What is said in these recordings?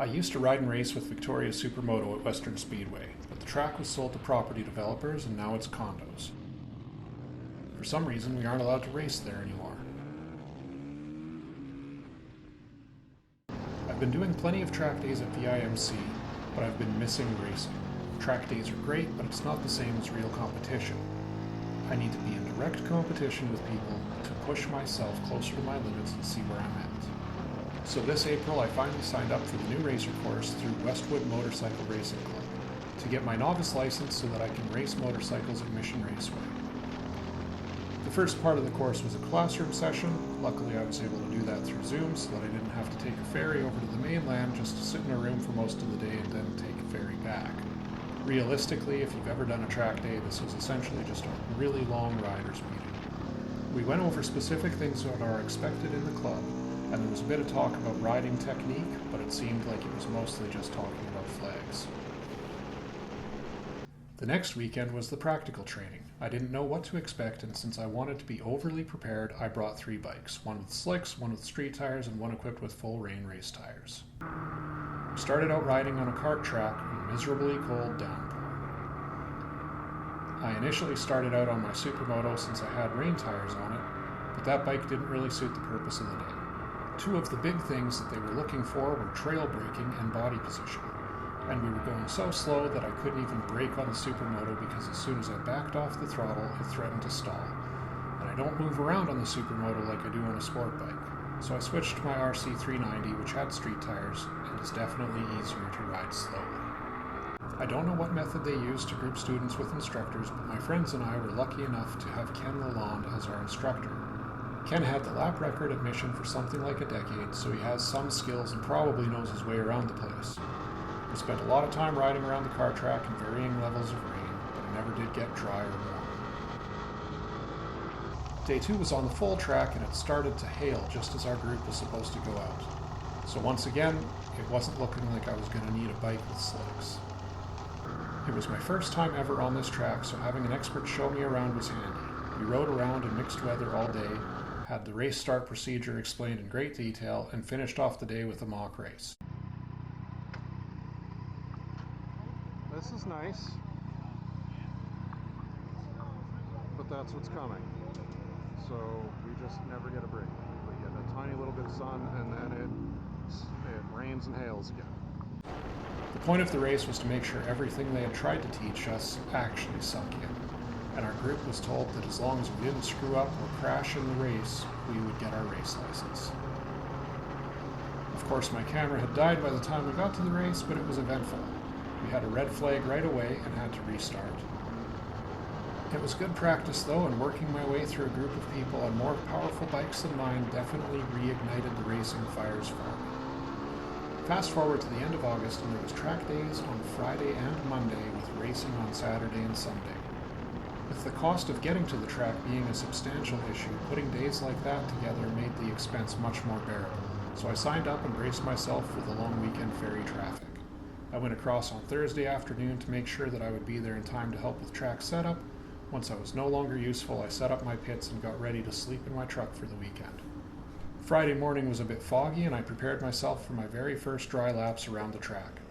I used to ride and race with Victoria's Supermoto at Western Speedway, but the track was sold to property developers and now it's condos. For some reason, we aren't allowed to race there anymore. I've been doing plenty of track days at WMRC, but I've been missing racing. Track days are great, but it's not the same as real competition. I need to be in direct competition with people to push myself closer to my limits and see where I'm at. So this April, I finally signed up for the new racer course through Westwood Motorcycle Racing Club to get my novice license so that I can race motorcycles at Mission Raceway. The first part of the course was a classroom session. Luckily, I was able to do that through Zoom so that I didn't have to take a ferry over to the mainland just to sit in a room for most of the day and then take a ferry back. Realistically, if you've ever done a track day, this was essentially just a really long riders meeting. We went over specific things that are expected in the club, and there was a bit of talk about riding technique, but it seemed like it was mostly just talking about flags. The next weekend was the practical training. I didn't know what to expect, and since I wanted to be overly prepared, I brought 3 bikes, one with slicks, one with street tires, and one equipped with full rain race tires. We started out riding on a kart track in a miserably cold downpour. I initially started out on my Supermoto since I had rain tires on it, but that bike didn't really suit the purpose of the day. 2 of the big things that they were looking for were trail braking and body position, and we were going so slow that I couldn't even brake on the Supermoto because as soon as I backed off the throttle, it threatened to stall. And I don't move around on the Supermoto like I do on a sport bike, so I switched to my RC390, which had street tires and is definitely easier to ride slowly. I don't know what method they used to group students with instructors, but my friends and I were lucky enough to have Ken Lalonde as our instructor. Ken had the lap record at Mission for something like a decade, so he has some skills and probably knows his way around the place. We spent a lot of time riding around the car track in varying levels of rain, but it never did get dry or warm. Day 2 was on the full track and it started to hail just as our group was supposed to go out. So once again, it wasn't looking like I was going to need a bike with slicks. It was my first time ever on this track, so having an expert show me around was handy. We rode around in mixed weather all day, had the race start procedure explained in great detail, and finished off the day with a mock race. This is nice, but that's what's coming. So we just never get a break. We get a tiny little bit of sun and then it rains and hails again. The point of the race was to make sure everything they had tried to teach us actually sunk in. And our group was told that as long as we didn't screw up or crash in the race, we would get our race license. Of course, my camera had died by the time we got to the race, but it was eventful. We had a red flag right away and had to restart. It was good practice though, and working my way through a group of people on more powerful bikes than mine definitely reignited the racing fires for me. Fast forward to the end of August and there was track days on Friday and Monday with racing on Saturday and Sunday. With the cost of getting to the track being a substantial issue, putting days like that together made the expense much more bearable. So I signed up and braced myself for the long weekend ferry traffic. I went across on Thursday afternoon to make sure that I would be there in time to help with track setup. Once I was no longer useful, I set up my pits and got ready to sleep in my truck for the weekend. Friday morning was a bit foggy and I prepared myself for my very first dry laps around the track.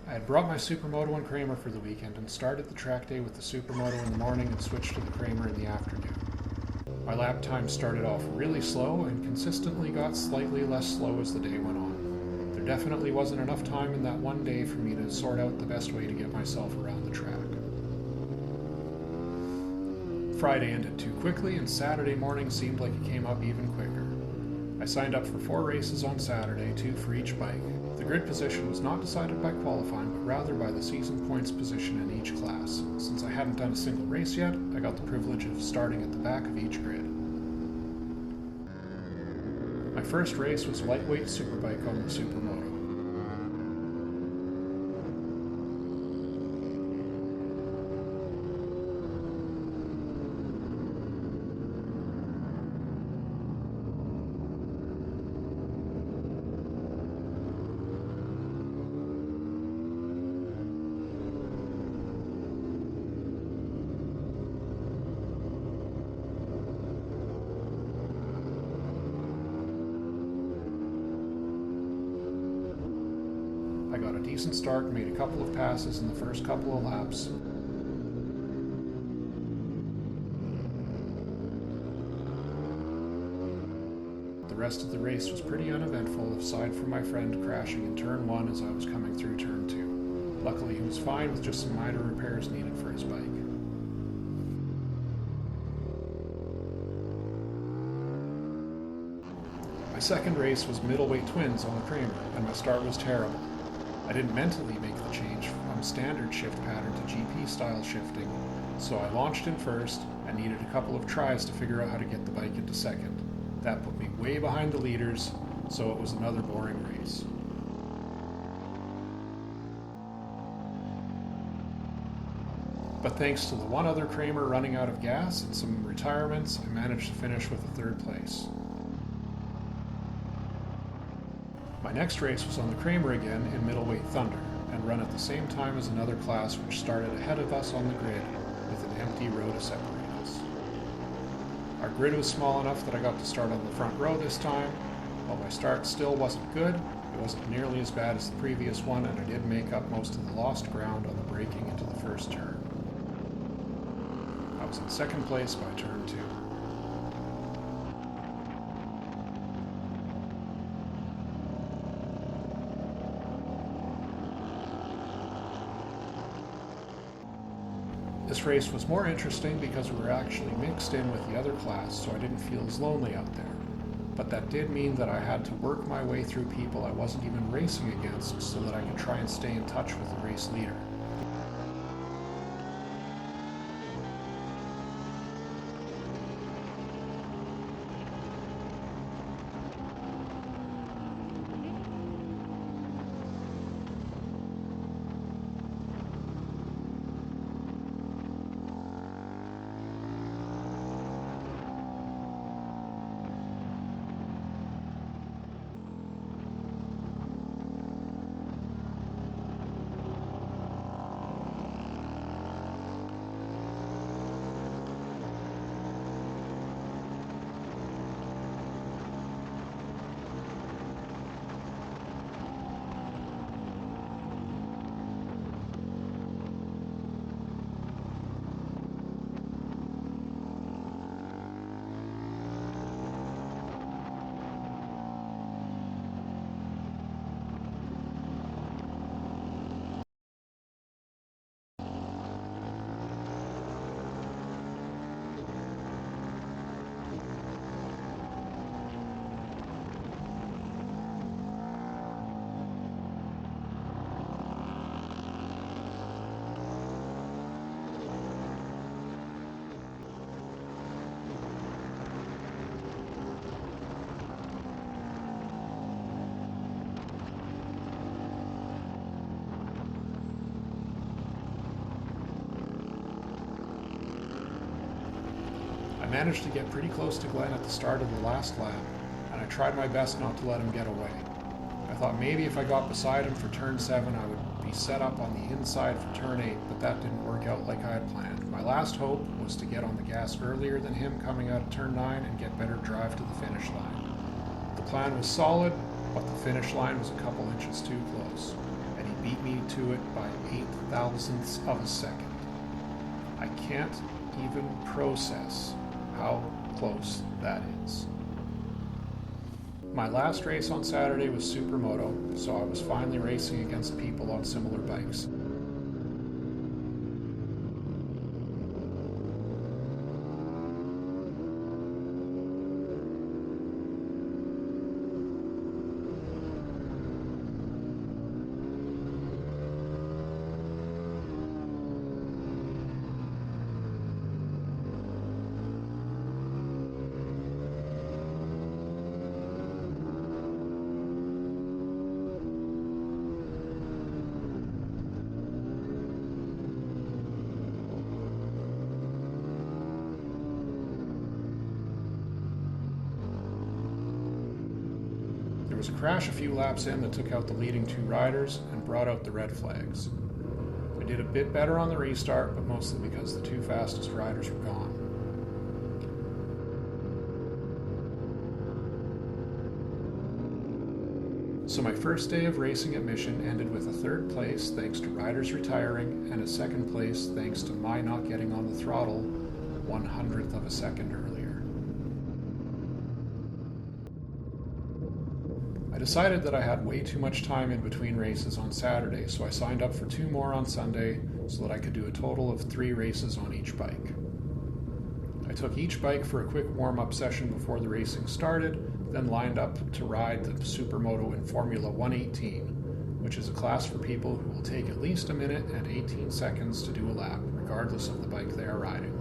I had brought my Supermoto and Kramer for the weekend and started the track day with the Supermoto in the morning and switched to the Kramer in the afternoon. My lap time started off really slow and consistently got slightly less slow as the day went on. There definitely wasn't enough time in that one day for me to sort out the best way to get myself around the track. Friday ended too quickly and Saturday morning seemed like it came up even quicker. I signed up for 4 races on Saturday, 2 for each bike. The grid position was not decided by qualifying, but rather by the season points position in each class. Since I hadn't done a single race yet, I got the privilege of starting at the back of each grid. My first race was lightweight superbike on the Supermoto. got a decent start and made a couple of passes in the first couple of laps. The rest of the race was pretty uneventful, aside from my friend crashing in turn 1 as I was coming through turn 2. Luckily, he was fine with just some minor repairs needed for his bike. My second race was middleweight twins on the Kramer, and my start was terrible. I didn't mentally make the change from standard shift pattern to GP style shifting, so I launched in first and needed a couple of tries to figure out how to get the bike into second. That put me way behind the leaders, so it was another boring race. But thanks to the one other Kramer running out of gas and some retirements, I managed to finish with a third place. My next race was on the Kramer again in middleweight Thunder, and run at the same time as another class which started ahead of us on the grid with an empty row to separate us. Our grid was small enough that I got to start on the front row this time. While my start still wasn't good, it wasn't nearly as bad as the previous one, and I did make up most of the lost ground on the braking into the first turn. I was in second place by turn 2. This race was more interesting because we were actually mixed in with the other class, so I didn't feel as lonely out there. But that did mean that I had to work my way through people I wasn't even racing against so that I could try and stay in touch with the race leader. I managed to get pretty close to Glenn at the start of the last lap, and I tried my best not to let him get away. I thought maybe if I got beside him for turn 7, I would be set up on the inside for turn 8, but that didn't work out like I had planned. My last hope was to get on the gas earlier than him coming out of turn 9 and get better drive to the finish line. The plan was solid, but the finish line was a couple inches too close, and he beat me to it by 0.008 of a second. I can't even process how close that is. My last race on Saturday was Supermoto, so I was finally racing against people on similar bikes. There was a crash a few laps in that took out the leading 2 riders and brought out the red flags. I did a bit better on the restart, but mostly because the 2 fastest riders were gone. So my first day of racing at Mission ended with a third place thanks to riders retiring and a second place thanks to my not getting on the throttle 1/100th of a second earlier. I decided that I had way too much time in between races on Saturday, so I signed up for 2 more on Sunday so that I could do a total of 3 races on each bike. I took each bike for a quick warm-up session before the racing started, then lined up to ride the Supermoto in Formula 118, which is a class for people who will take at least a minute and 18 seconds to do a lap, regardless of the bike they are riding.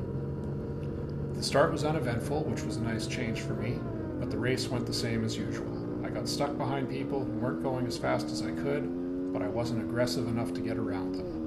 The start was uneventful, which was a nice change for me, but the race went the same as usual. I got stuck behind people who weren't going as fast as I could, but I wasn't aggressive enough to get around them.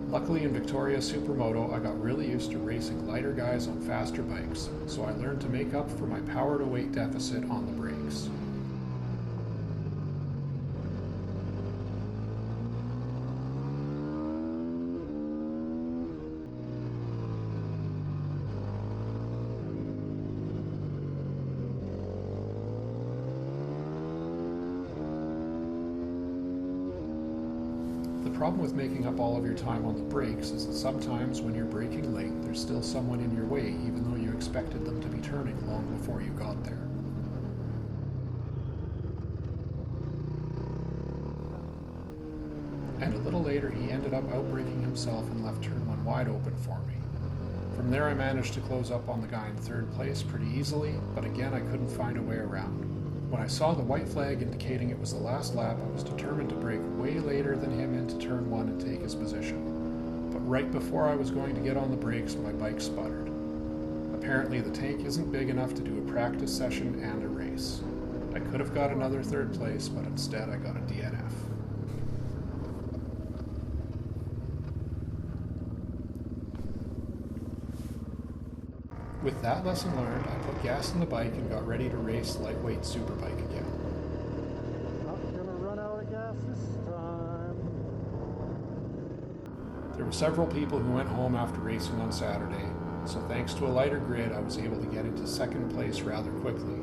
Luckily in Victoria Supermoto, I got really used to racing lighter guys on faster bikes, so I learned to make up for my power to weight deficit on the brakes. The problem with making up all of your time on the brakes is that sometimes when you're braking late, there's still someone in your way even though you expected them to be turning long before you got there. And a little later he ended up outbraking himself and left turn 1 wide open for me. From there I managed to close up on the guy in third place pretty easily, but again I couldn't find a way around. When I saw the white flag indicating it was the last lap, I was determined to brake way later than him into turn 1 and take his position. But right before I was going to get on the brakes, my bike sputtered. Apparently the tank isn't big enough to do a practice session and a race. I could have got another third place, but instead I got a DNF. With that lesson learned, I put gas in the bike and got ready to race lightweight superbike again. Not gonna run out of gas this time. There were several people who went home after racing on Saturday, so thanks to a lighter grid, I was able to get into second place rather quickly.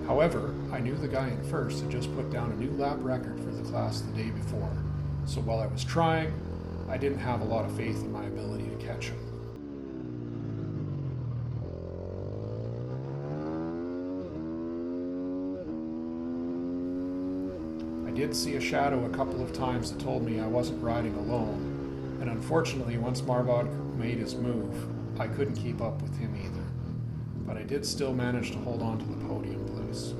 However, I knew the guy in first had just put down a new lap record for the class the day before, so while I was trying, I didn't have a lot of faith in my ability to catch him. I did see a shadow a couple of times that told me I wasn't riding alone, and unfortunately once Marvod made his move, I couldn't keep up with him either, but I did still manage to hold on to the podium place.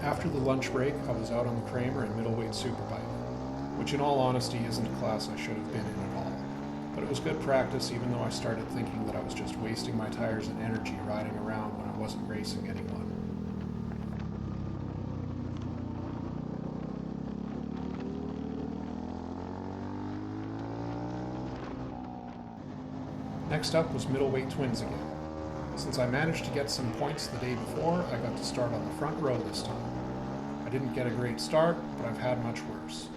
After the lunch break, I was out on the Kramer and middleweight superbike, which in all honesty isn't a class I should have been in at all, but it was good practice even though I started thinking that I was just wasting my tires and energy riding around when I wasn't racing anyone. Next up was middleweight twins again. Since I managed to get some points the day before, I got to start on the front row this time. I didn't get a great start, but I've had much worse.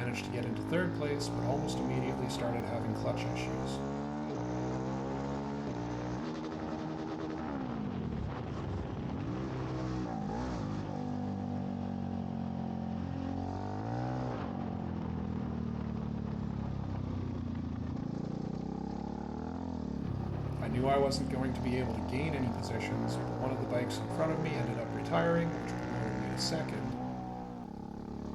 managed to get into third place, but almost immediately started having clutch issues. I knew I wasn't going to be able to gain any positions, but one of the bikes in front of me ended up retiring, which promoted me to second.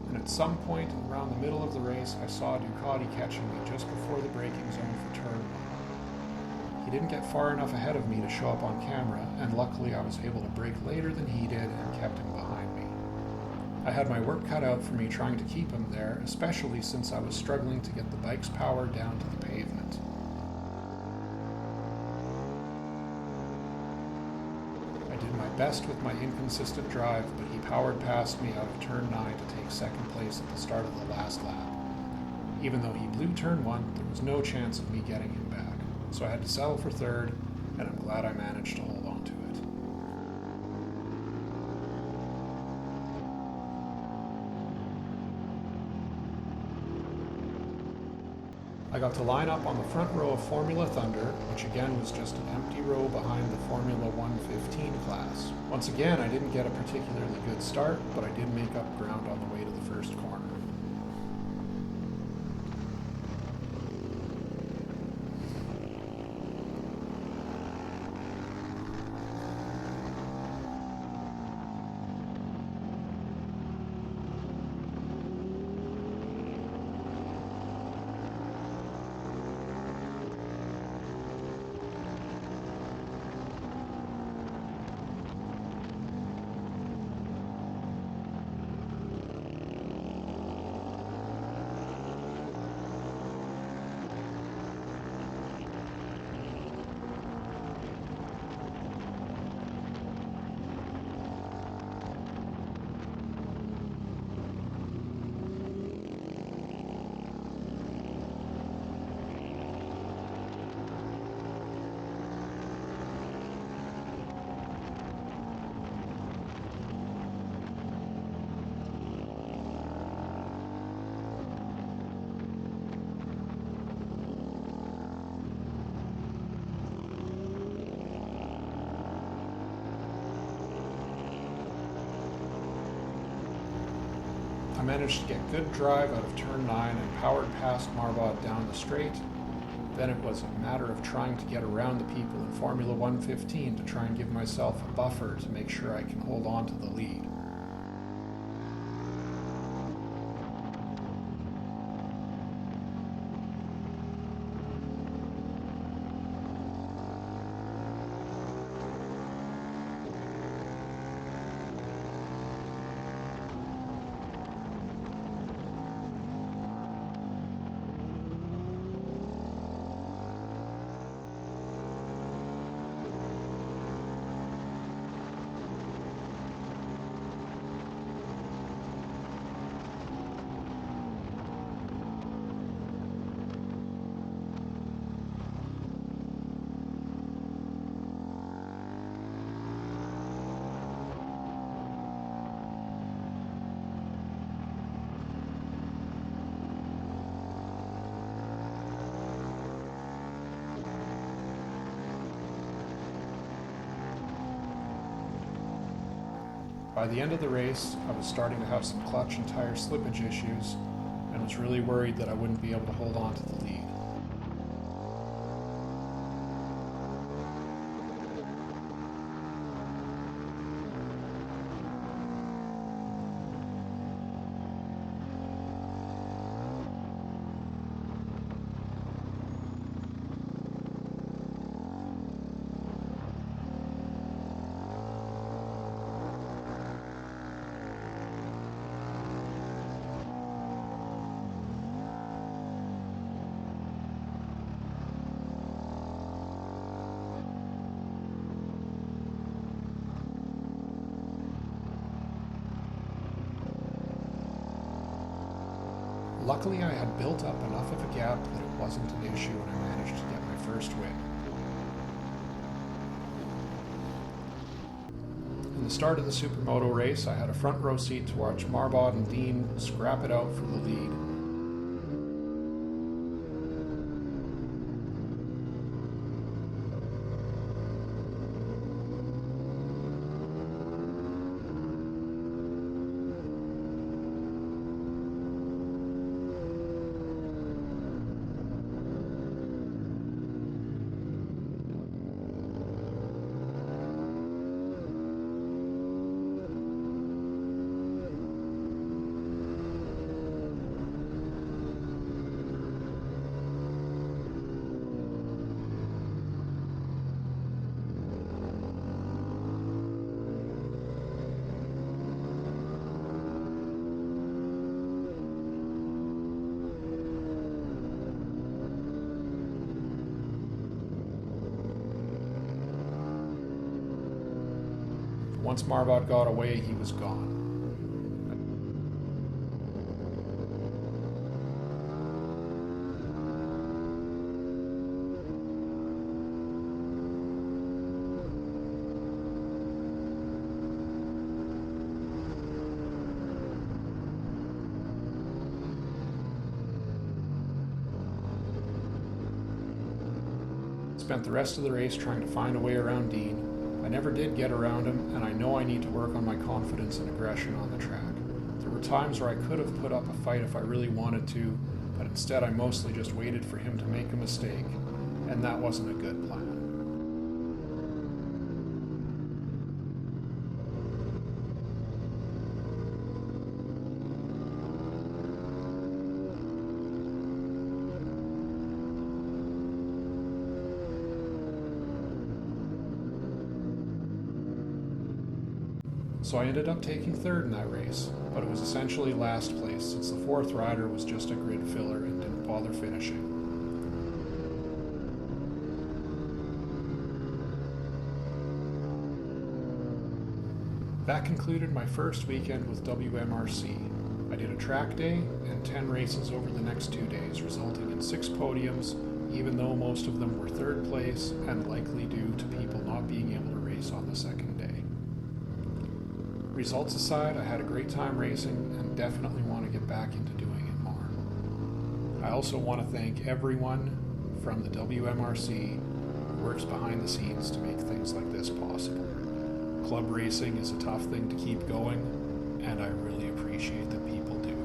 And at some point around the middle of the race, I saw Ducati catching me just before the braking zone for turn 1. He didn't get far enough ahead of me to show up on camera, and luckily I was able to brake later than he did and kept him behind me. I had my work cut out for me trying to keep him there, especially since I was struggling to get the bike's power down to the pavement. Best with my inconsistent drive, but he powered past me out of turn 9 to take second place at the start of the last lap. Even though he blew turn 1, there was no chance of me getting him back, so I had to settle for third, and I'm glad I managed to hold on to it. I got to line up on the front row of Formula Thunder, which again was just an empty row behind the Formula 115 class. Once again, I didn't get a particularly good start, but I did make up ground on the way to the first corner. I managed to get good drive out of turn 9 and powered past Marbod down the straight. Then it was a matter of trying to get around the people in Formula 115 to try and give myself a buffer to make sure I can hold on to the lead. By the end of the race, I was starting to have some clutch and tire slippage issues, and was really worried that I wouldn't be able to hold on to the lead. Luckily, I had built up enough of a gap that it wasn't an issue, and I managed to get my first win. In the start of the Supermoto race, I had a front row seat to watch Marbod and Dean scrap it out for the lead. Once Marbot got away, he was gone. Spent the rest of the race trying to find a way around Dean. I never did get around him, and I know I need to work on my confidence and aggression on the track. There were times where I could have put up a fight if I really wanted to, but instead I mostly just waited for him to make a mistake, and that wasn't a good plan. So I ended up taking third in that race, but it was essentially last place since the fourth rider was just a grid filler and didn't bother finishing. That concluded my first weekend with WMRC. I did a track day and 10 races over the next 2 days, resulting in 6 podiums, even though most of them were third place and likely due to people not being able to race on the second day. Results aside, I had a great time racing and definitely want to get back into doing it more. I also want to thank everyone from the WMRC who works behind the scenes to make things like this possible. Club racing is a tough thing to keep going, and I really appreciate that people do it.